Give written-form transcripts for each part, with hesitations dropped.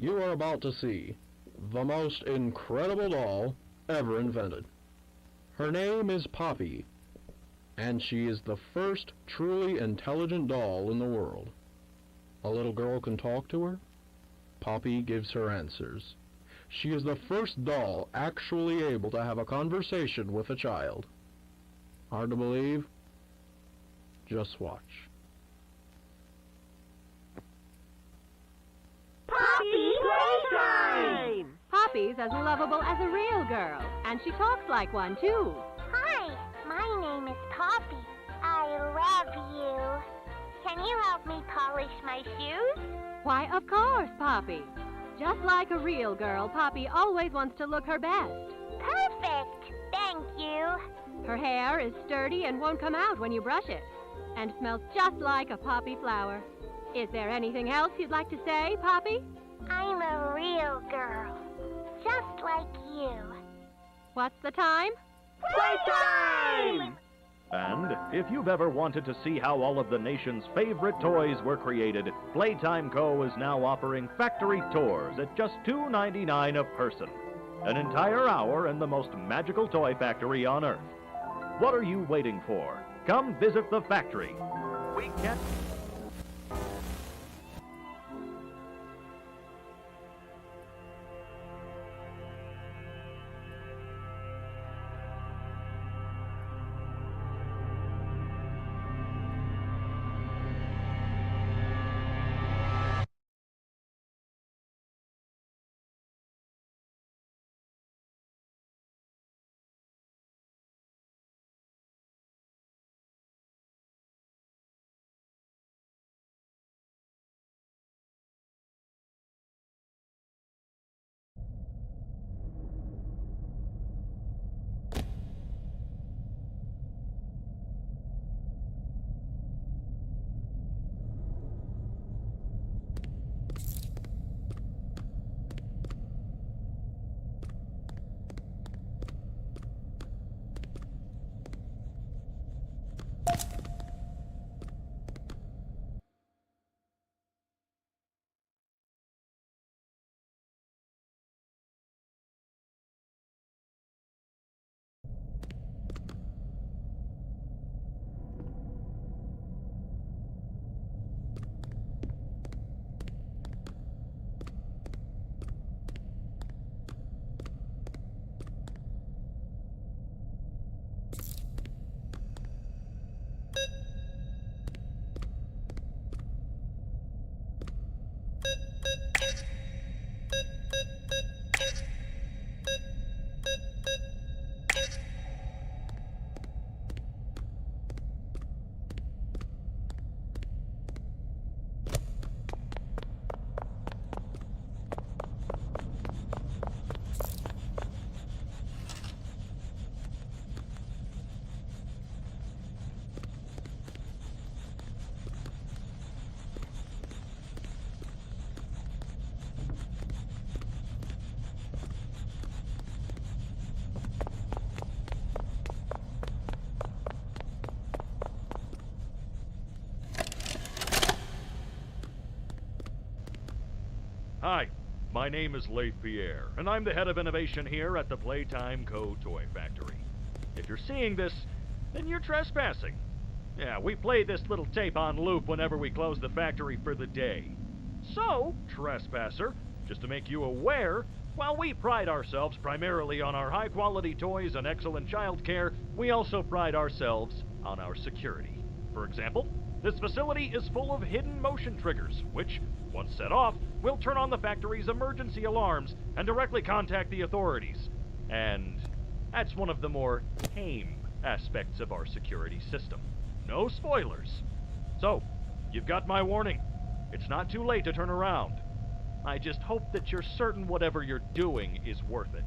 You are about to see the most incredible doll ever invented. Her name is Poppy, and she is the first truly intelligent doll in the world. A little girl can talk to her. Poppy gives her answers. She is the first doll actually able to have a conversation with a child. Hard to believe? Just watch. Poppy Playtime! Poppy's as lovable as a real girl, and she talks like one, too. Hi, my name is Poppy. I love you. Can you help me polish my shoes? Why, of course, Poppy. Just like a real girl, Poppy always wants to look her best. Perfect. Thank you. Her hair is sturdy and won't come out when you brush it, and smells just like a poppy flower. Is there anything else you'd like to say, Poppy? I'm a real girl, just like you. What's the time? Playtime! And if you've ever wanted to see how all of the nation's favorite toys were created, Playtime Co. is now offering factory tours at just $2.99 a person. An entire hour in the most magical toy factory on Earth. What are you waiting for? Come visit the factory. We can't... Hi, my name is Leif Pierre, and I'm the head of innovation here at the Playtime Co. Toy Factory. If you're seeing this, then you're trespassing. Yeah, we play this little tape on loop whenever we close the factory for the day. So, trespasser, just to make you aware, while we pride ourselves primarily on our high-quality toys and excellent child care, we also pride ourselves on our security. For example, this facility is full of hidden motion triggers, which, once set off, will turn on the factory's emergency alarms and directly contact the authorities. And that's one of the more tame aspects of our security system. No spoilers. So, you've got my warning. It's not too late to turn around. I just hope that you're certain whatever you're doing is worth it.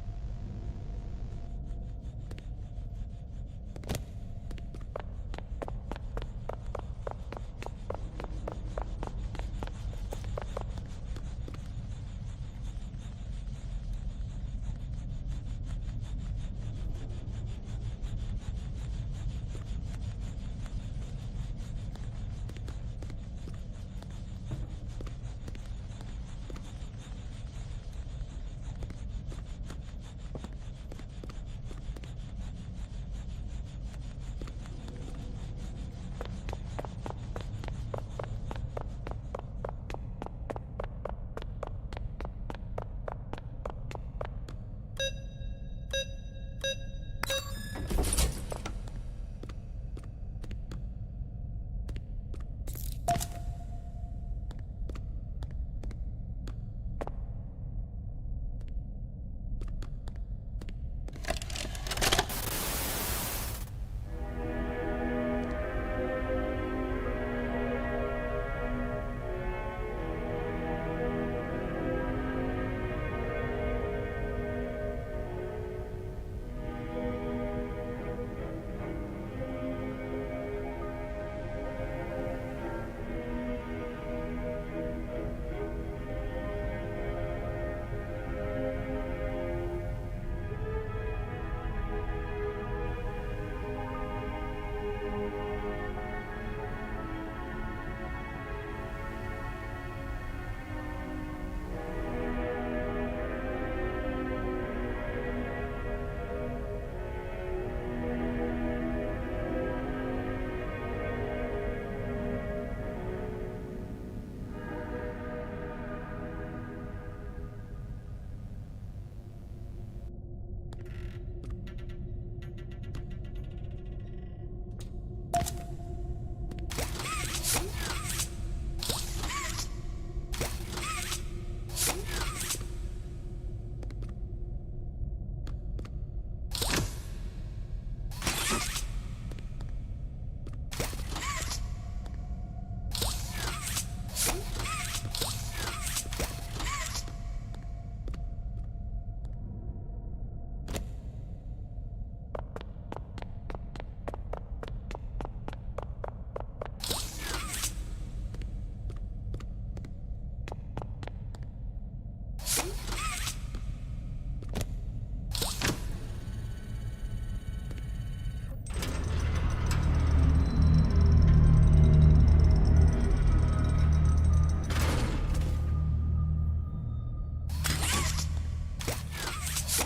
Your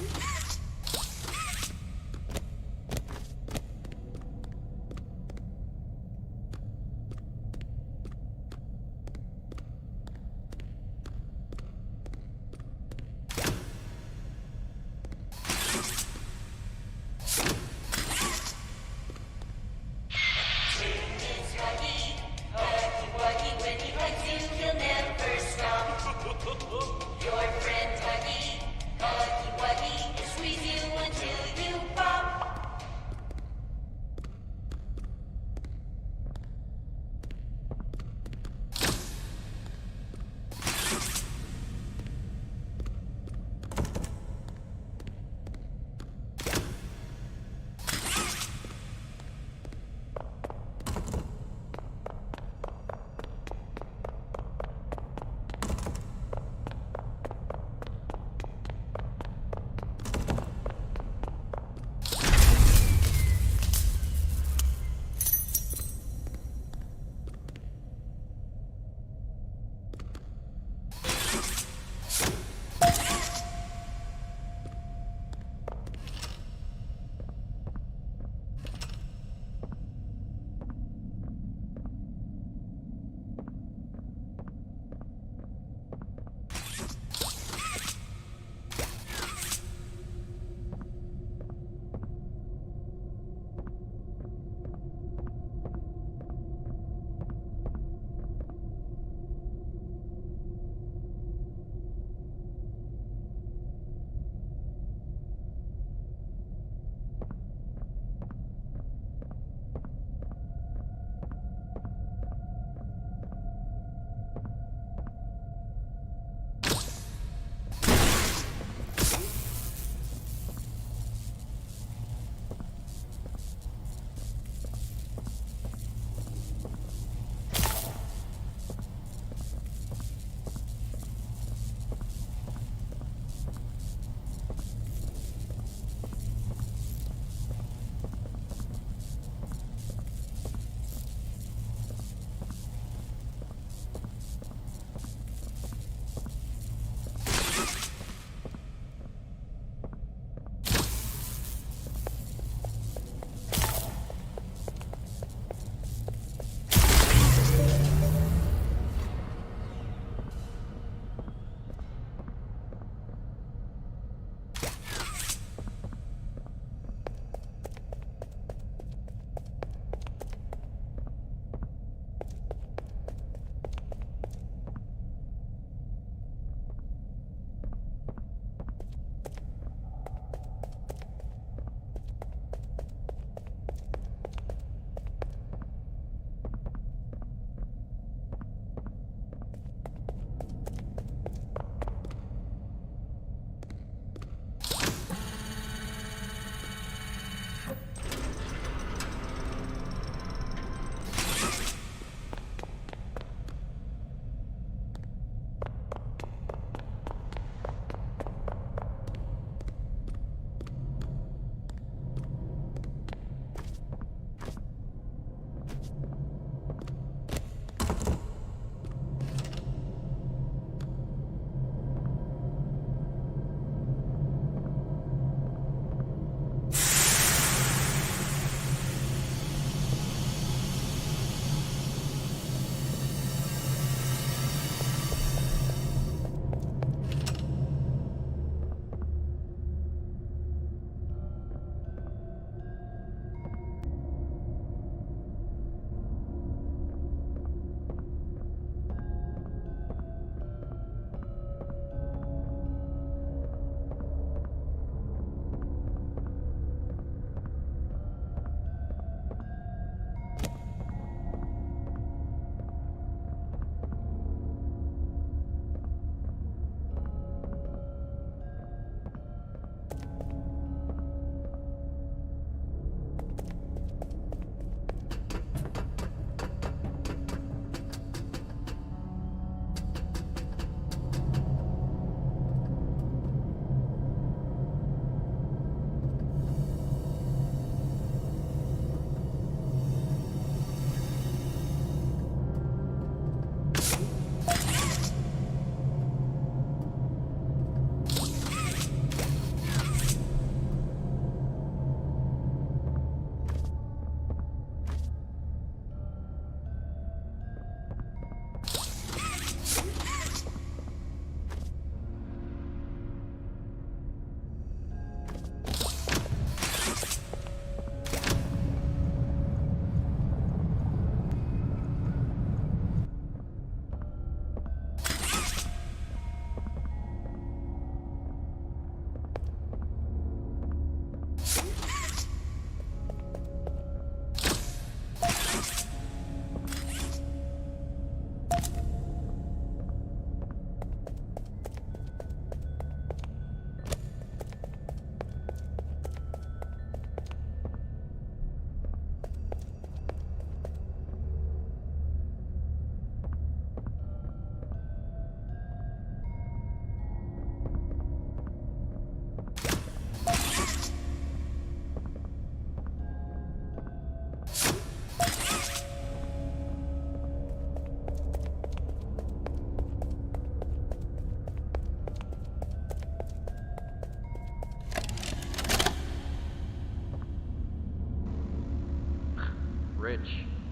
friend Huggy, Huggy Wuggy is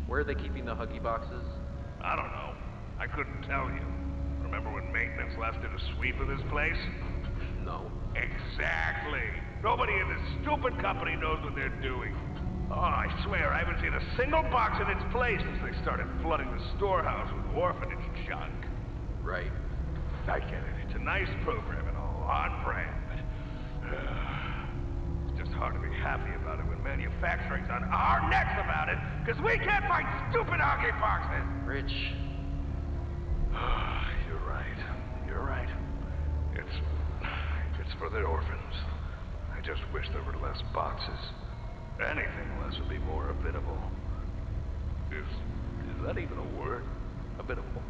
Where are they keeping the Huggy boxes? I don't know. I couldn't tell you. Remember when maintenance last did a sweep of this place? No. Exactly. Nobody in this stupid company knows what they're doing. Oh, I swear, I haven't seen a single box in its place since they started flooding the storehouse with orphanage junk. Right. I get it. It's a nice program and all, on brand, but... it's just hard to be happy about it when manufacturing's on our necks about it, because we can't find stupid Huggy boxes! Rich. You're right. You're right. It's for the orphans. I just wish there were less boxes. Anything less would be more habitable. Is that even a word? Habitable?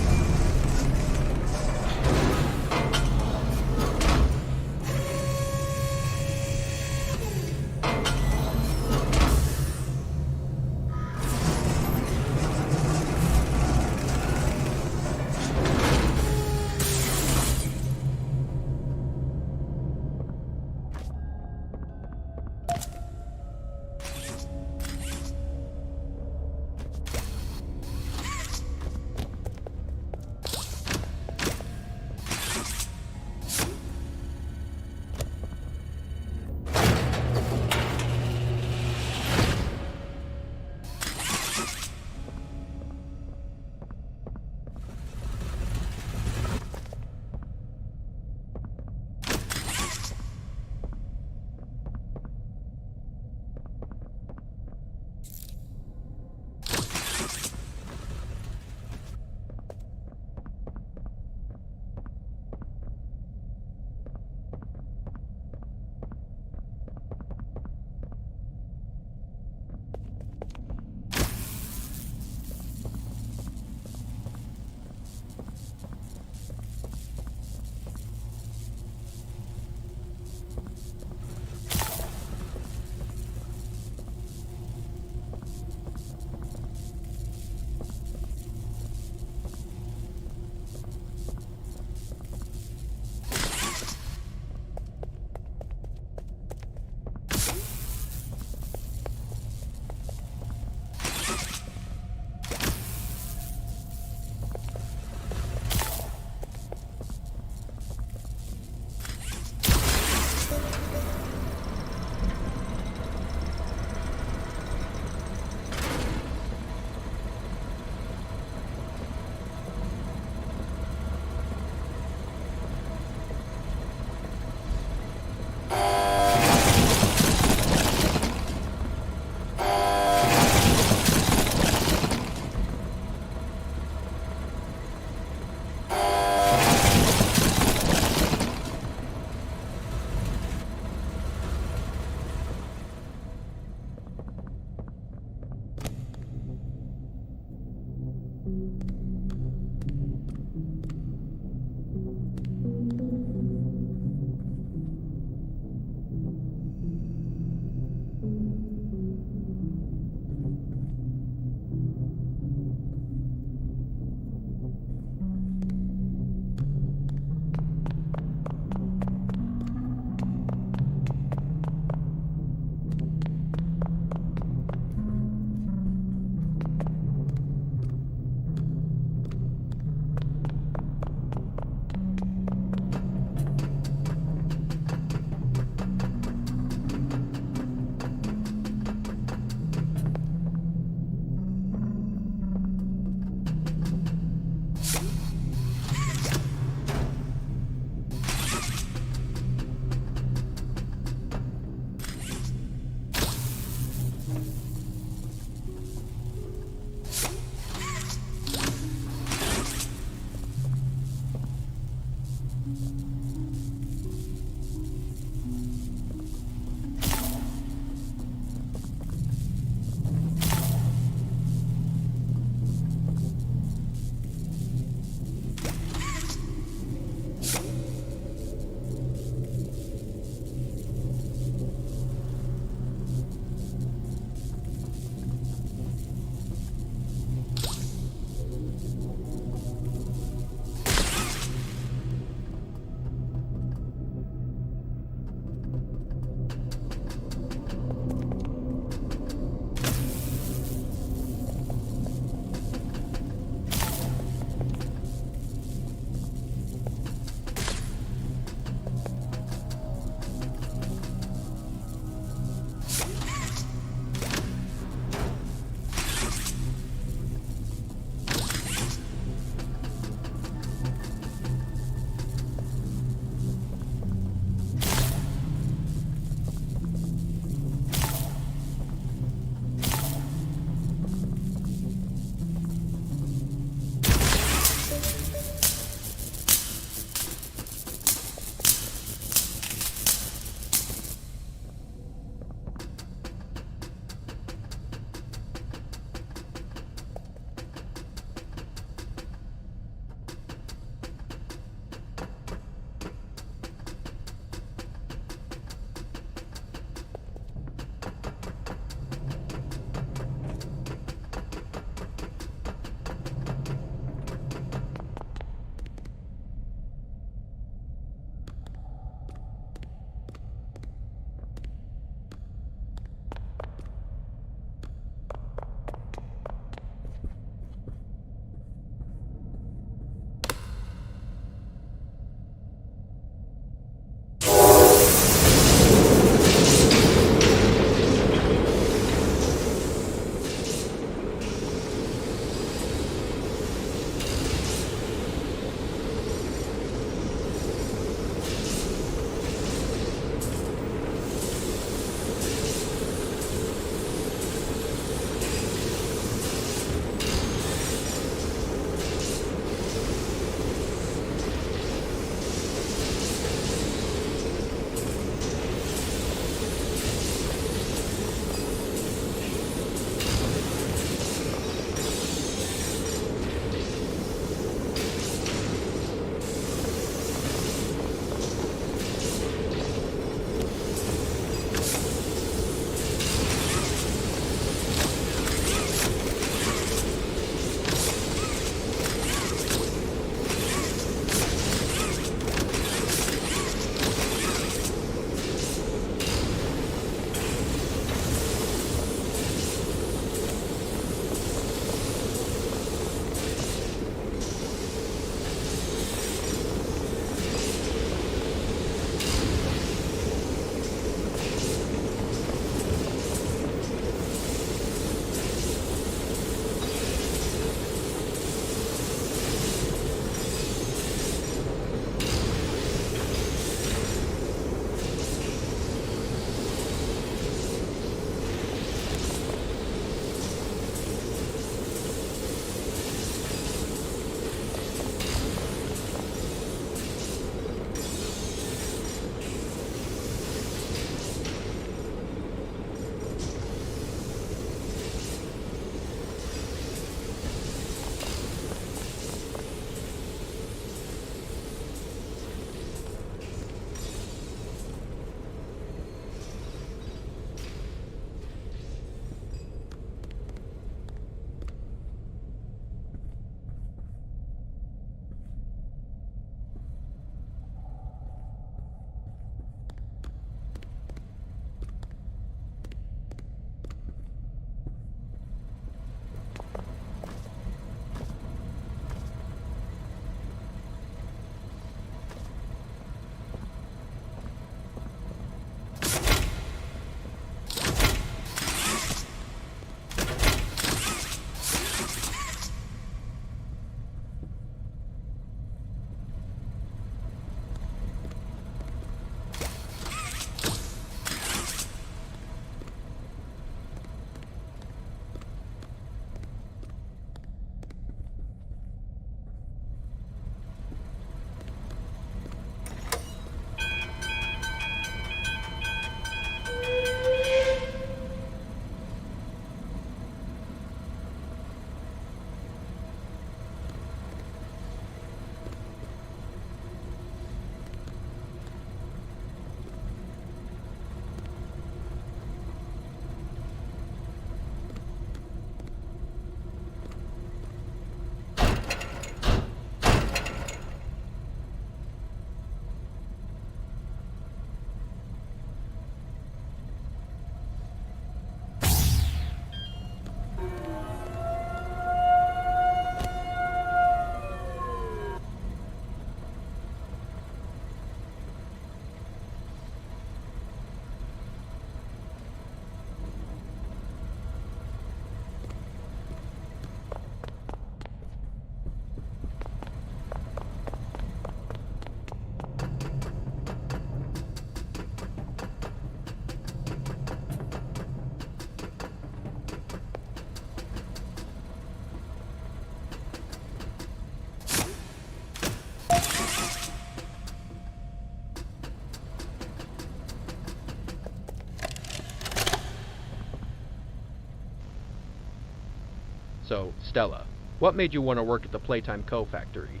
So, Stella, what made you want to work at the Playtime Co. factory?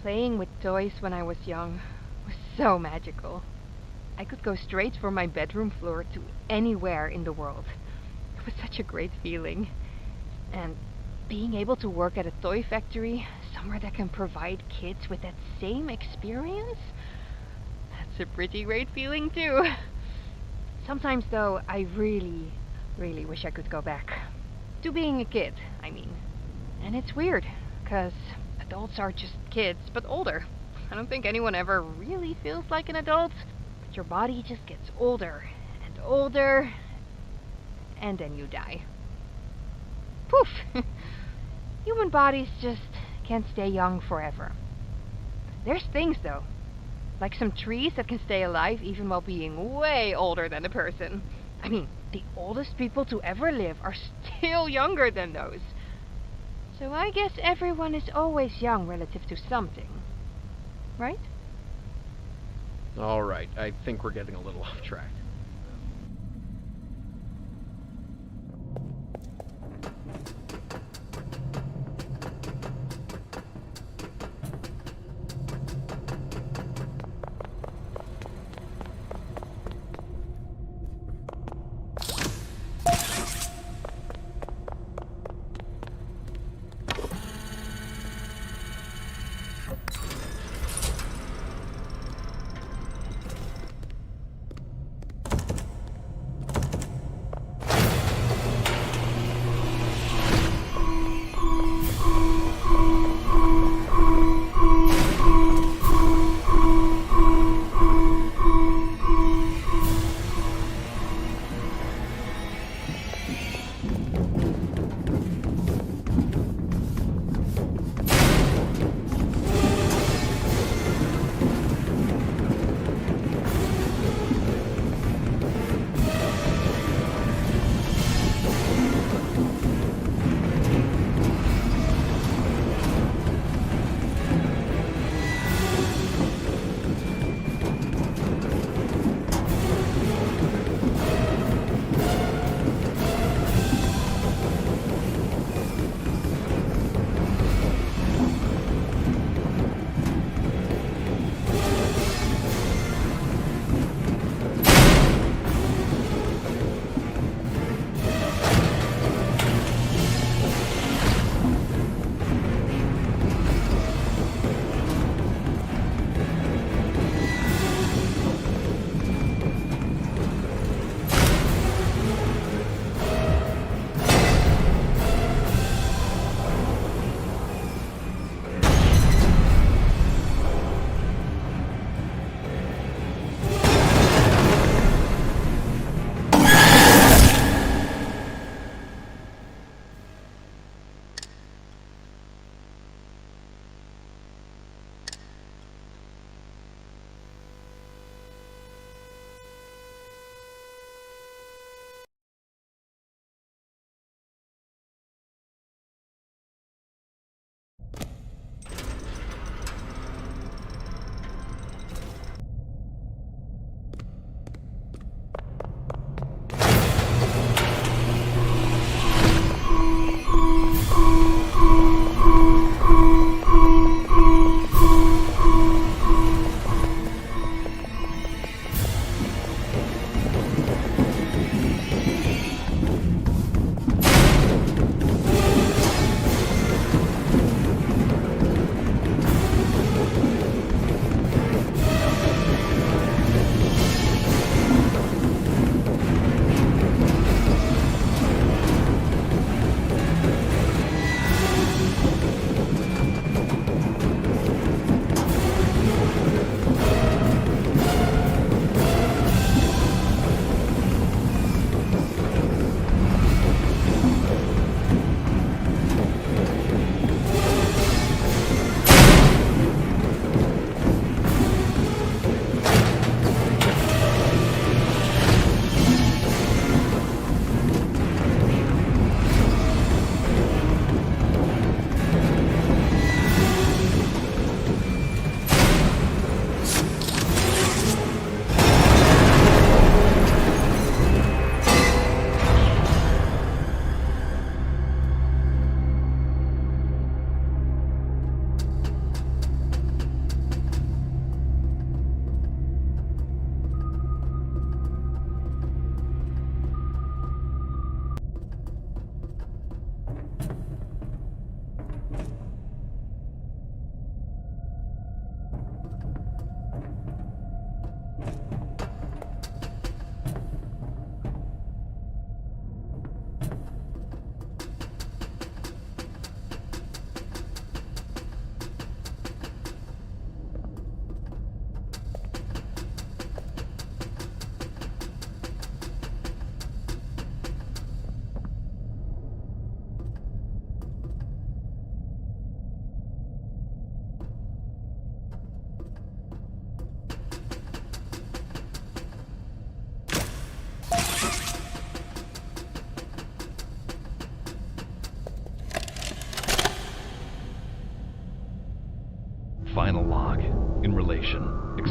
Playing with toys when I was young was so magical. I could go straight from my bedroom floor to anywhere in the world. It was such a great feeling. And being able to work at a toy factory, somewhere that can provide kids with that same experience, that's a pretty great feeling too. Sometimes though, I really, really wish I could go back. To being a kid, I mean. And it's weird, because adults are just kids, but older. I don't think anyone ever really feels like an adult, but your body just gets older and older, and then you die. Poof! Human bodies just can't stay young forever. There's things though, like some trees that can stay alive even while being way older than a person. I mean, the oldest people to ever live are still younger than those. So I guess everyone is always young relative to something. Right? Alright, I think we're getting a little off track.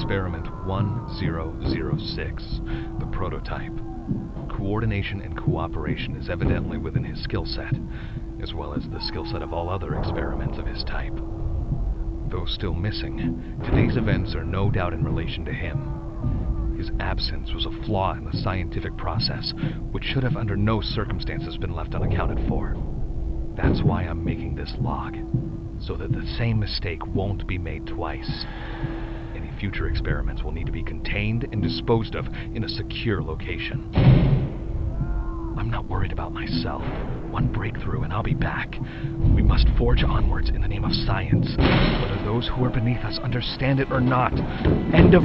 Experiment 1006, the prototype. Coordination and cooperation is evidently within his skill set, as well as the skill set of all other experiments of his type. Though still missing, today's events are no doubt in relation to him. His absence was a flaw in the scientific process, which should have under no circumstances been left unaccounted for. That's why I'm making this log, so that the same mistake won't be made twice. Any future experiments will need to be contained and disposed of in a secure location. I'm not worried about myself. One breakthrough and I'll be back. We must forge onwards in the name of science, whether those who are beneath us understand it or not. End of...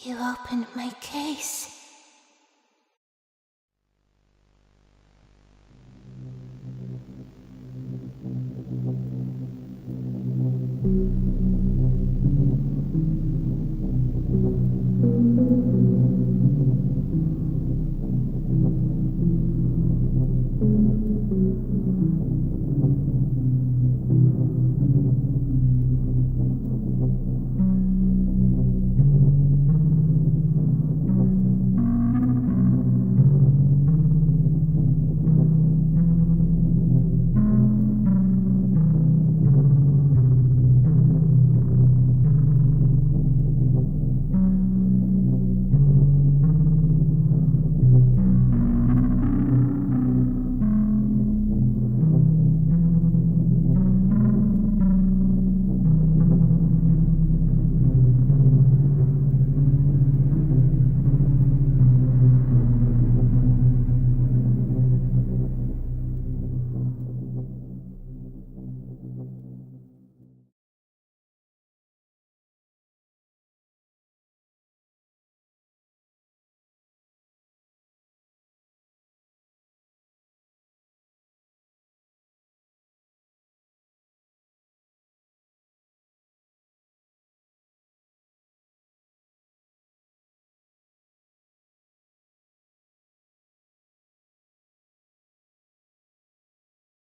You opened my case.